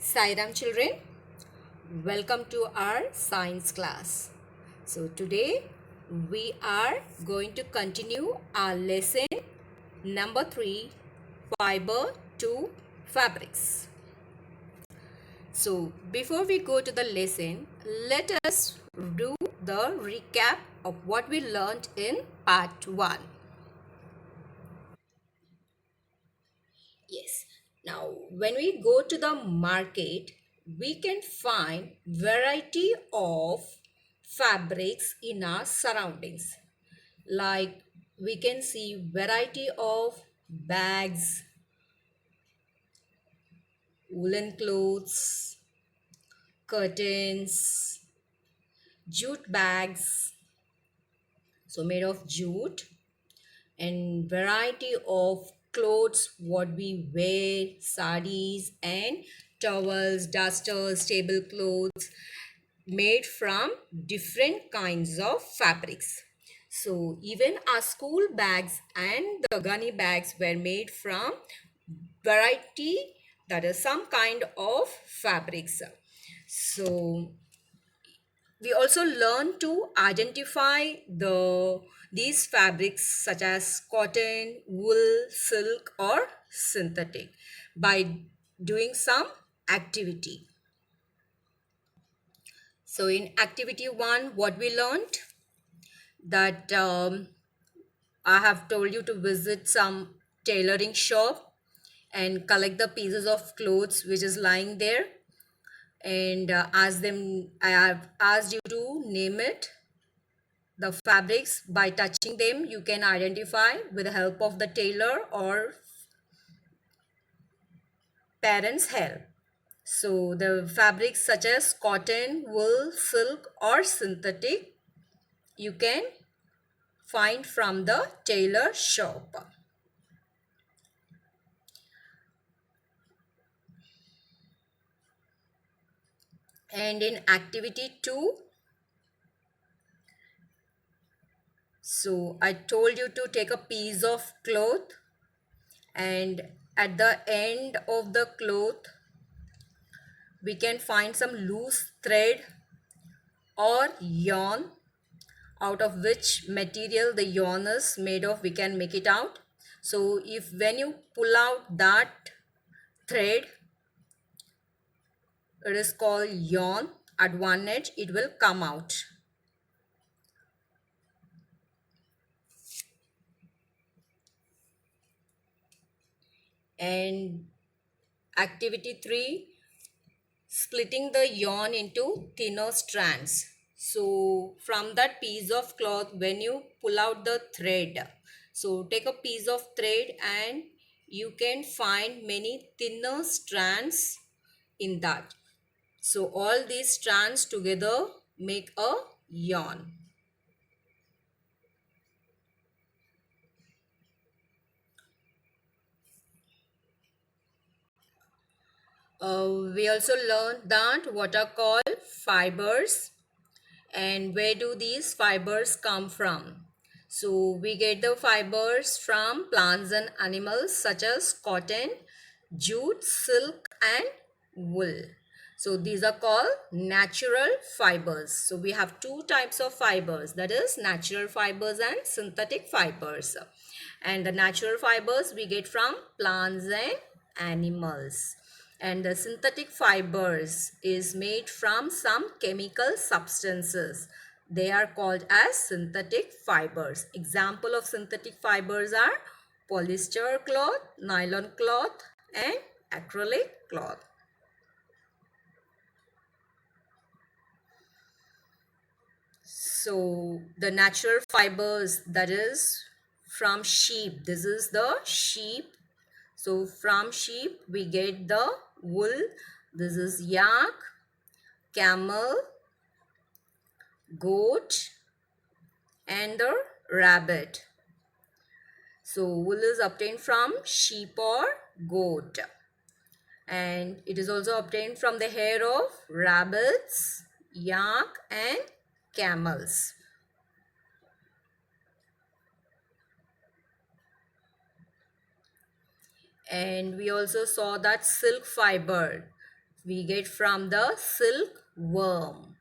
Sairam children, welcome to our science class. So today we are going to continue our lesson number 3, fiber to fabrics. So before we go to the lesson, let us do the recap of what we learned in part 1. Yes. Now, when we go to the market, we can find variety of fabrics in our surroundings. Like we can see variety of bags, woolen clothes, curtains, jute bags, so made of jute, and variety of clothes what we wear, sarees and towels, dusters, tablecloths made from different kinds of fabrics. So even our school bags and the gunny bags were made from variety, that is some kind of fabrics. So we also learn to identify these fabrics such as cotton, wool, silk or synthetic by doing some activity. So in activity 1, what we learned that I have told you to visit some tailoring shop and collect the pieces of clothes which is lying there, and ask them. I have asked you to name it the fabrics. By touching them you can identify with the help of the tailor or parents help. So the fabrics such as cotton, wool, silk or synthetic you can find from the tailor shop. And in activity 2, so I told you to take a piece of cloth, and at the end of the cloth we can find some loose thread or yarn, out of which material the yarn is made of we can make it out. So if when you pull out that thread, it is called yarn, at one edge it will come out. And activity 3, splitting the yarn into thinner strands. So from that piece of cloth, when you pull out the thread, so take a piece of thread and you can find many thinner strands in that. So all these strands together make a yarn. We also learned that what are called fibers, and where do these fibers come from. So we get the fibers from plants and animals such as cotton, jute, silk and wool. So these are called natural fibers. So we have two types of fibers, that is natural fibers and synthetic fibers. And the natural fibers we get from plants and animals, and the synthetic fibers is made from some chemical substances. They are called as synthetic fibers. Example of synthetic fibers are polyester cloth, nylon cloth and acrylic cloth. So the natural fibers, that is from sheep, this is the sheep. So from sheep we get the wool, this is yak, camel, goat and the rabbit. So wool is obtained from sheep or goat, and it is also obtained from the hair of rabbits, yak and camels. And we also saw that silk fiber, we get from the silkworm.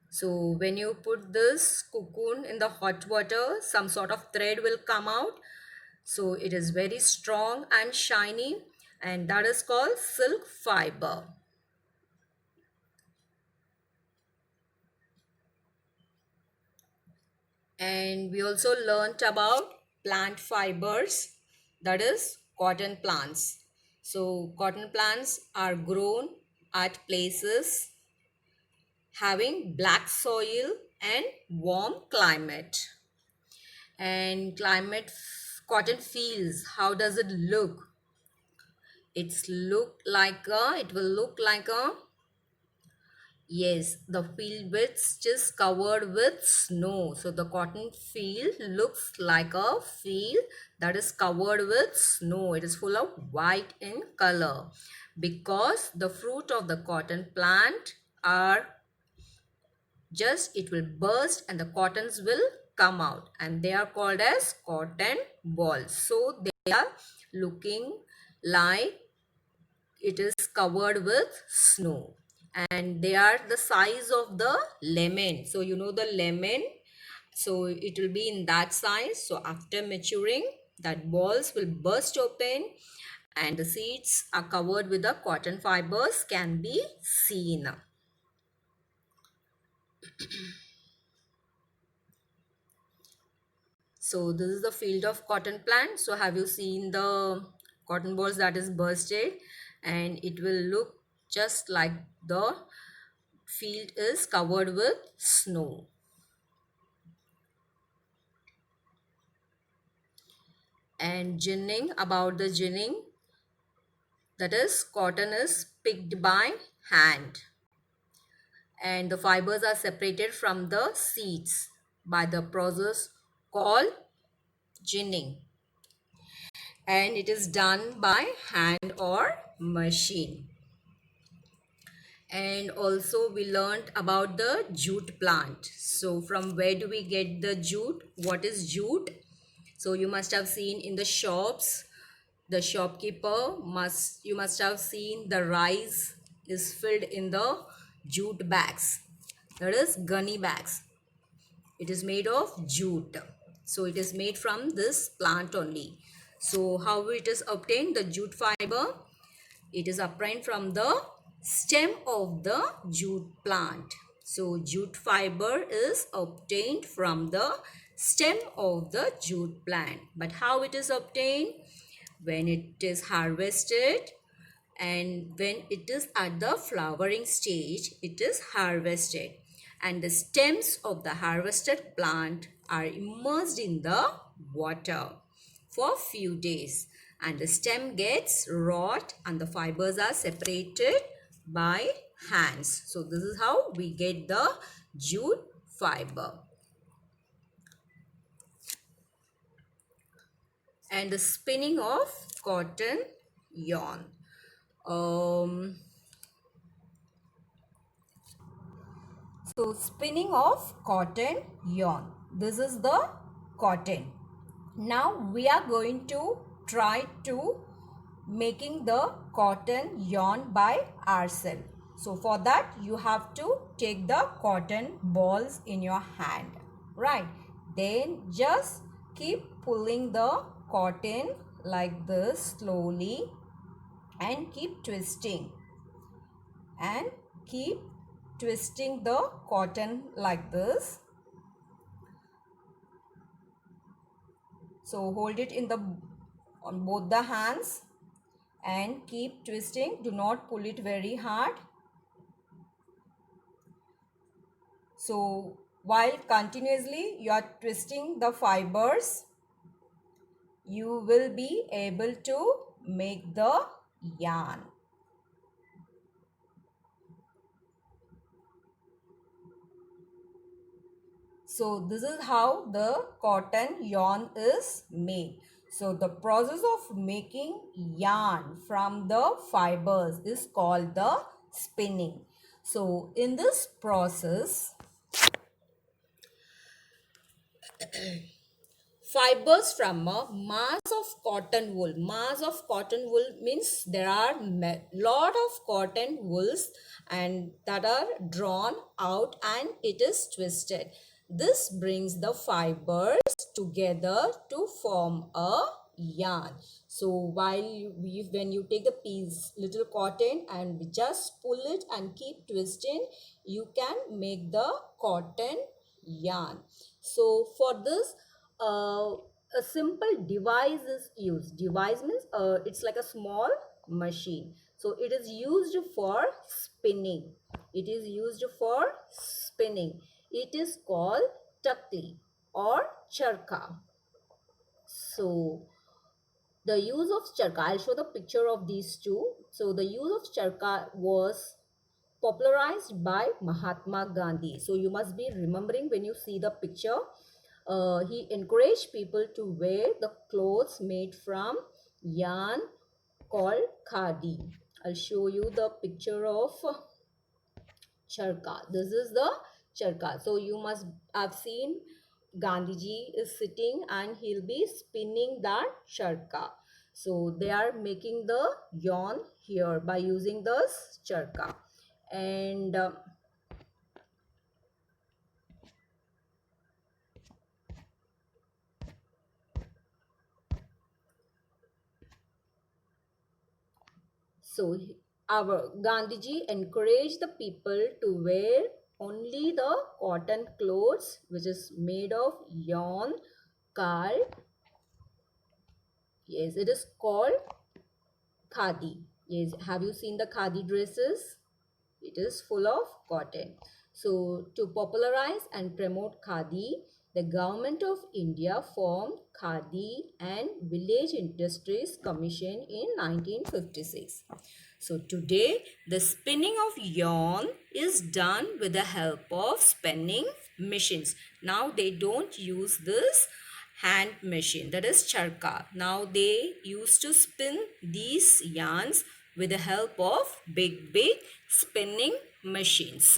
So when you put this cocoon in the hot water, some sort of thread will come out. So it is very strong and shiny, and that is called silk fiber. And we also learnt about plant fibers, that is cotton plants. So cotton plants are grown at places having black soil and warm climate. And cotton fields, how does it look? It will look like a, yes, the field which is covered with snow. So the cotton field looks like a field that is covered with snow. It is full of white in color because the fruit of the cotton plant are just, it will burst and the cottons will come out, and they are called as cotton balls. So they are looking like it is covered with snow, and they are the size of the lemon. So you know the lemon, so it will be in that size. So after maturing, that balls will burst open and the seeds are covered with the cotton fibers can be seen. So this is the field of cotton plant. So have you seen the cotton balls that is bursted, and it will look just like the field is covered with snow. And ginning, about the ginning, that is cotton is picked by hand and the fibers are separated from the seeds by the process called ginning, and it is done by hand or machine. And also we learned about the jute plant. So from where do we get the jute? What is jute? So you must have seen in the shops, the shopkeeper you must have seen the rice is filled in the jute bags, that is gunny bags. It is made of jute, so it is made from this plant only. So how it is obtained, the jute fiber, it is obtained from the stem of the jute plant. So jute fiber is obtained from the stem of the jute plant. But how it is obtained? When it is harvested and when it is at the flowering stage, it is harvested. And the stems of the harvested plant are immersed in the water for few days, and the stem gets rot and the fibers are separated by hands. So this is how we get the jute fiber. And the spinning of cotton yarn. So spinning of cotton yarn. This is the cotton. Now we are going to try to making the cotton yarn by ourselves. So for that you have to take the cotton balls in your hand, right? Then just keep pulling the cotton like this slowly and keep twisting and keep twisting the cotton like this. So hold it in the on both the hands and keep twisting. Do not pull it very hard. So while continuously you are twisting the fibers, you will be able to make the yarn. So this is how the cotton yarn is made. So the process of making yarn from the fibers is called the spinning. So in this process, fibers from a mass of cotton wool. Mass of cotton wool means there are lot of cotton wools and that are drawn out and it is twisted. This brings the fibers together to form a yarn. So when you take the piece little cotton and we just pull it and keep twisting, you can make the cotton yarn. So for this a simple device is used. Device means it's like a small machine. So it is used for spinning. It is used for spinning. It is called takli or charka. So the use of charka, I'll show the picture of these two. So the use of charka was popularized by Mahatma Gandhi. So you must be remembering when you see the picture. He encouraged people to wear the clothes made from yarn called khadi. I'll show you the picture of charka. This is the charka. So you must have seen Gandhiji is sitting and he'll be spinning that charka. So they are making the yarn here by using this charka. And so our Gandhiji encouraged the people to wear only the cotton clothes which is made of yarn called, yes, it is called khadi. Yes, have you seen the khadi dresses? It is full of cotton. So to popularize and promote khadi, the government of India formed Khadi and Village Industries Commission in 1956. So today the spinning of yarn is done with the help of spinning machines. Now they don't use this hand machine, that is charka. Now they used to spin these yarns with the help of big spinning machines.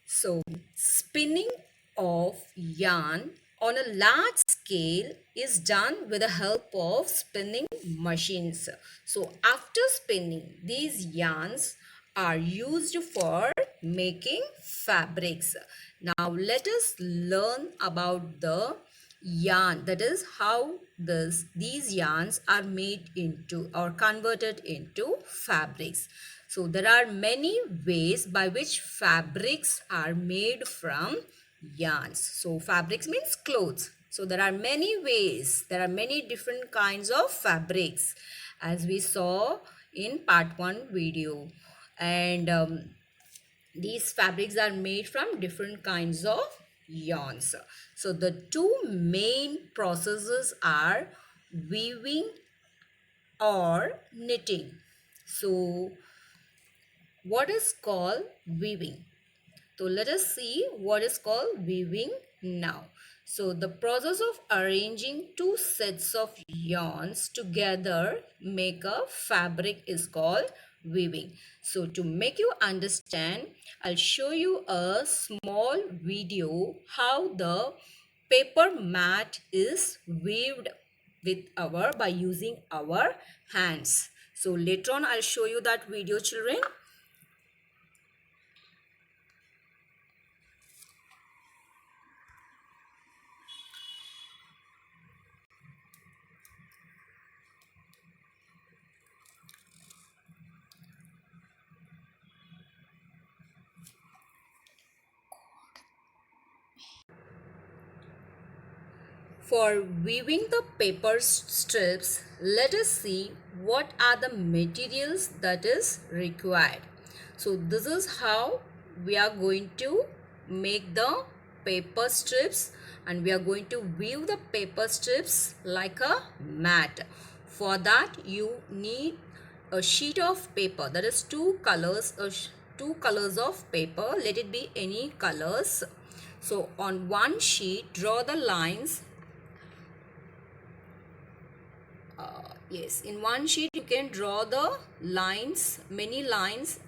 So spinning of yarn on a large scale is done with the help of spinning machines. So after spinning, these yarns are used for making fabrics. Now let us learn about the yarn, that is how these yarns are made into or converted into fabrics. So there are many ways by which fabrics are made from yarns. So fabrics means clothes. So there are many ways, there are many different kinds of fabrics as we saw in part 1 video. And these fabrics are made from different kinds of yarns. So the two main processes are weaving or knitting. So what is called weaving? So let us see what is called weaving now. So the process of arranging two sets of yarns together make a fabric is called weaving. So to make you understand, I'll show you a small video how the paper mat is weaved by using our hands. So later on I'll show you that video, children. For weaving the paper strips, let us see what are the materials that is required. So this is how we are going to make the paper strips and we are going to weave the paper strips like a mat. For that you need a sheet of paper, that is two colors of paper, let it be any colors. So on one sheet draw the lines. Yes, in one sheet you can draw the lines, many lines,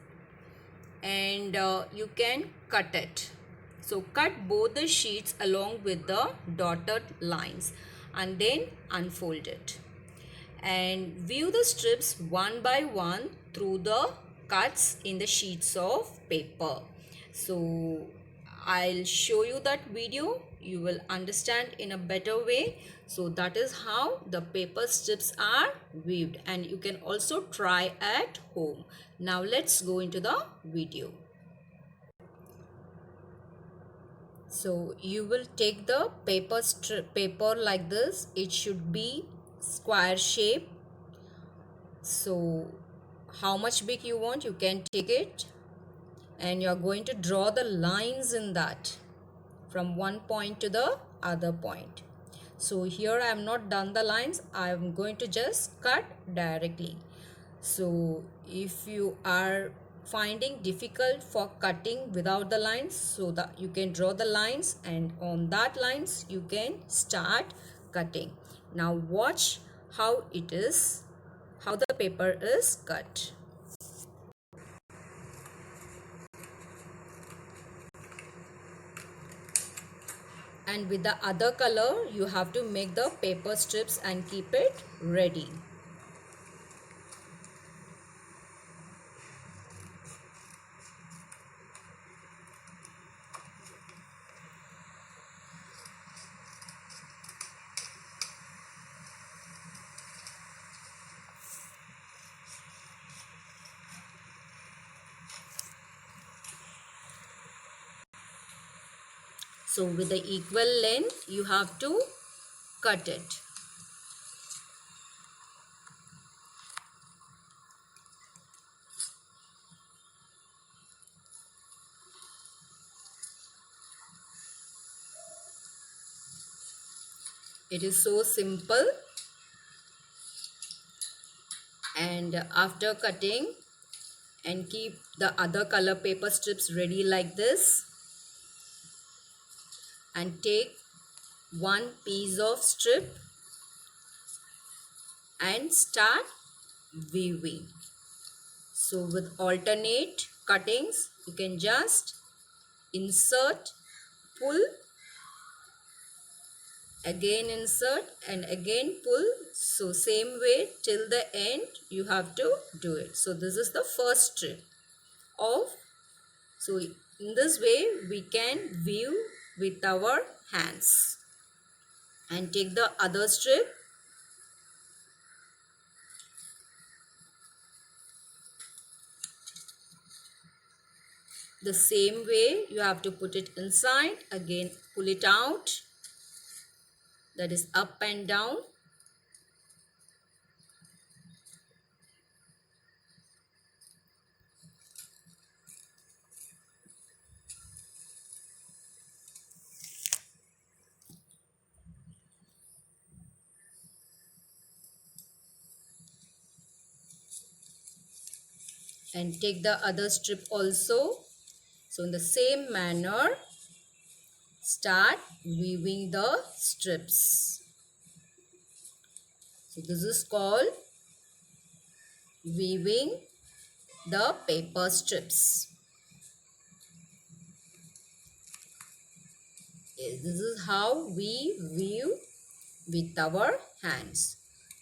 and you can cut it. So cut both the sheets along with the dotted lines and then unfold it. And view the strips one by one through the cuts in the sheets of paper. So I'll show you that video. You will understand in a better way. So that is how the paper strips are weaved, and you can also try at home. Now let's go into the video. So you will take the paper like this. It should be square shape. So how much big you want, you can take it, and you are going to draw the lines in that from one point to the other point. So here I have not done the lines. I am going to just cut directly. So if you are finding difficult for cutting without the lines, so that you can draw the lines, and on that lines you can start cutting. Now watch how the paper is cut. And with the other color you have to make the paper strips and keep it ready. So with the equal length you have to cut it. It is so simple. And after cutting, and keep the other color paper strips ready like this, and take one piece of strip and start weaving. So with alternate cuttings you can just insert, pull, again insert, and again pull. So same way till the end you have to do it. So this is the first strip of, so in this way we can weave with our hands. And take the other strip, the same way you have to put it inside, again pull it out, that is up and down. And take the other strip also. So in the same manner start weaving the strips. So this is called weaving the paper strips. Yes, this is how we weave with our hands.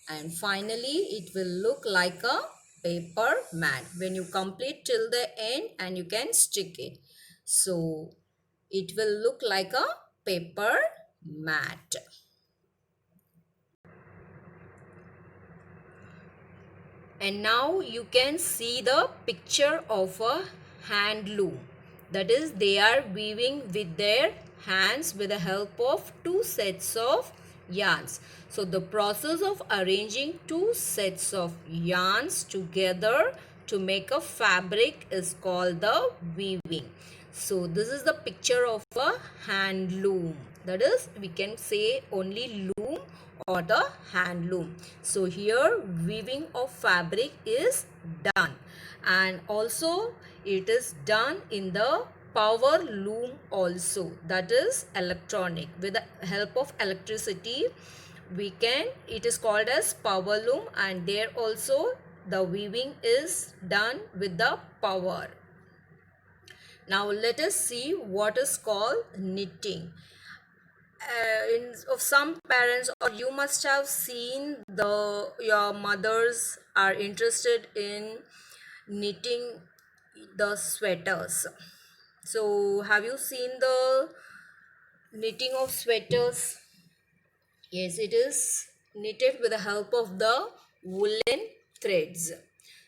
And finally it will look like a paper mat when you complete till the end, and you can stick it. So it will look like a paper mat. And now you can see the picture of a hand loom. That is, they are weaving with their hands with the help of two sets of yarns. So the process of arranging two sets of yarns together to make a fabric is called the weaving. So this is the picture of a hand loom. That is, we can say only loom or the hand loom. So here weaving of fabric is done, and also it is done in the power loom also, that is electronic. With the help of electricity we can, it is called as power loom, and there also the weaving is done with the power. Now let us see what is called knitting. Of some parents, or you must have seen your mothers are interested in knitting the sweaters. So have you seen the knitting of sweaters? Yes, it is knitted with the help of the woolen threads.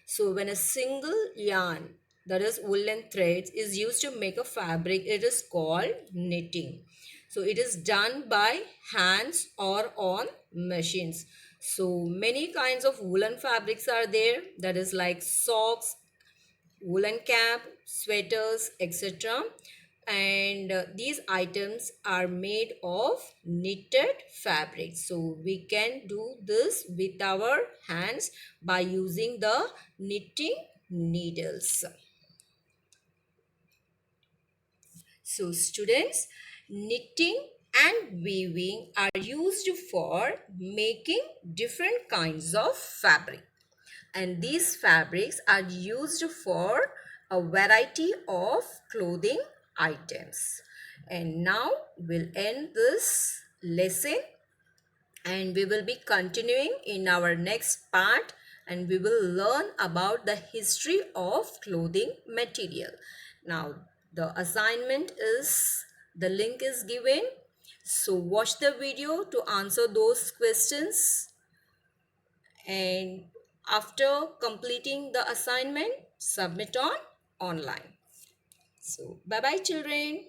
So when a single yarn, that is woolen threads, is used to make a fabric, it is called knitting. So it is done by hands or on machines. So many kinds of woolen fabrics are there, that is like socks, woolen cap, sweaters, etc. And these items are made of knitted fabric. So we can do this with our hands by using the knitting needles. So students, knitting and weaving are used for making different kinds of fabric. And these fabrics are used for a variety of clothing items. And now we'll end this lesson and we will be continuing in our next part, and we will learn about the history of clothing material. Now the assignment is, the link is given, so watch the video to answer those questions, and after completing the assignment, submit on online. So bye bye children.